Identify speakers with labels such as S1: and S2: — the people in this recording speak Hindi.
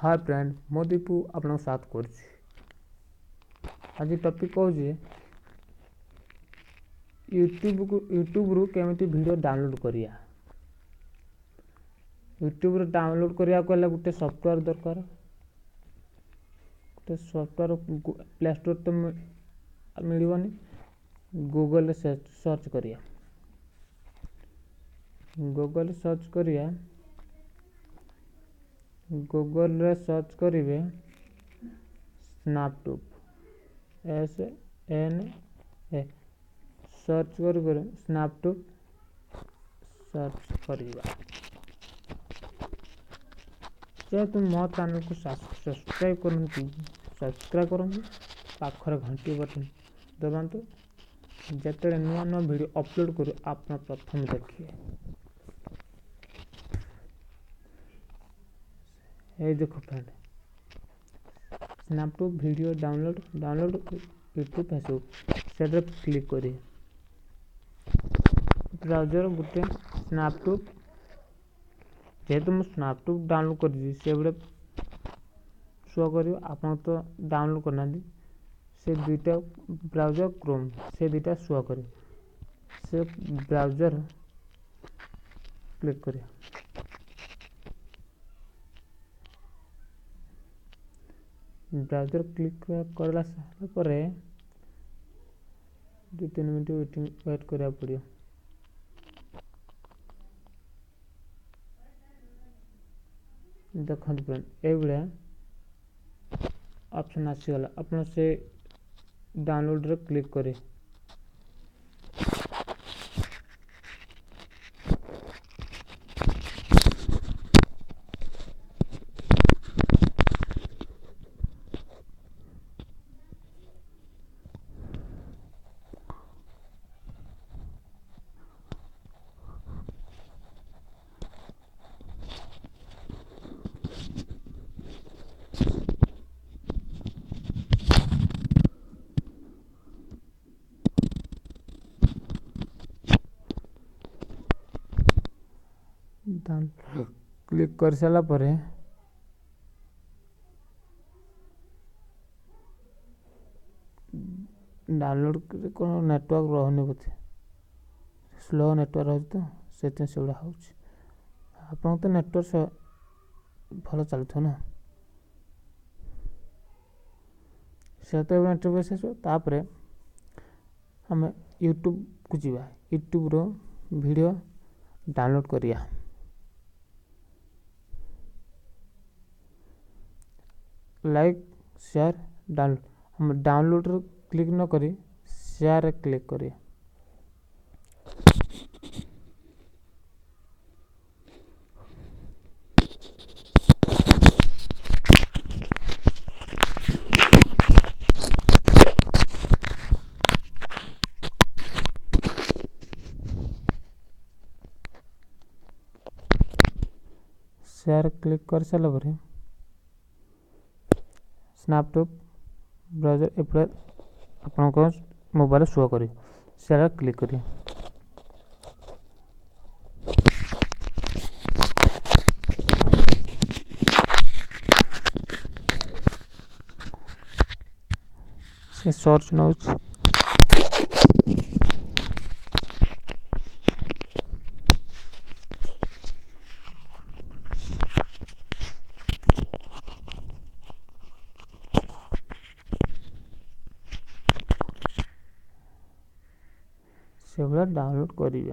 S1: हाय फ्रेंड मो दीपू आपन साथ कर आज टॉपिक कहूँ यूट्यूब रु केमिति वीडियो डाउनलोड करिया। यूट्यूब रे डाउनलोड करिया को गोटे सॉफ्टवेयर दरकार। गोटे सॉफ्टवेयर प्ले स्टोर तो मिलबनी, गूगल रे सर्च करिया। गूगल सर्च करिया, गूगल रे सर्च करिवे स्नैपट्यूब SNA सर्च कर स्नैपट्यूब सर्च करिवा। जेहेतु मो चैनल को सब्सक्राइब करंतु पाखर घंटी बटन दबातु जिते नुआ नुआ वीडियो अपलोड करूँ आप प्रथम देखिए। ये देखो friend Snaptube video download YouTube Facebook से क्लिक करिए। ब्राउजर गोटे स्नैपट्यूब जेहेतु मुझे स्नैपट्यूब डाउनलोड कर शो कर आप तो डाउनलोड करना से दुईटा ब्राउजर क्रोम से दुईटा शो कर से ब्राउजर क्लिक करिए। ब्राउजर क्लिक करला परे 2-3 मिनट वेट करा पड़ियो। देखो फ्रेंड ये ऑप्शन आसीगला अपन से डाउनलोड रे क्लिक करें। क्लिक कर सारा पर डाउनलोड कौन नेटवर्क रहने बोधे स्लो नेटवर्क रही तो से आप तो नेटवर्क भल चलुथ ना से तो नेटवर्क तापर आम यूट्यूब को जीवा। यूट्यूब रो वीडियो डाउनलोड करिया। लाइक शेयर डाउनलोड हम डाउनलोड रे क्लिक न करी शेयर रे क्लिक करिए। शेयर क्लिक कर सारा पर स्नैपट्यूब ब्राउजर एप्ले आपन मोबाइल शो करी शेयर क्लिक करिए। से सर्च नोच से डाउनलोड करिए।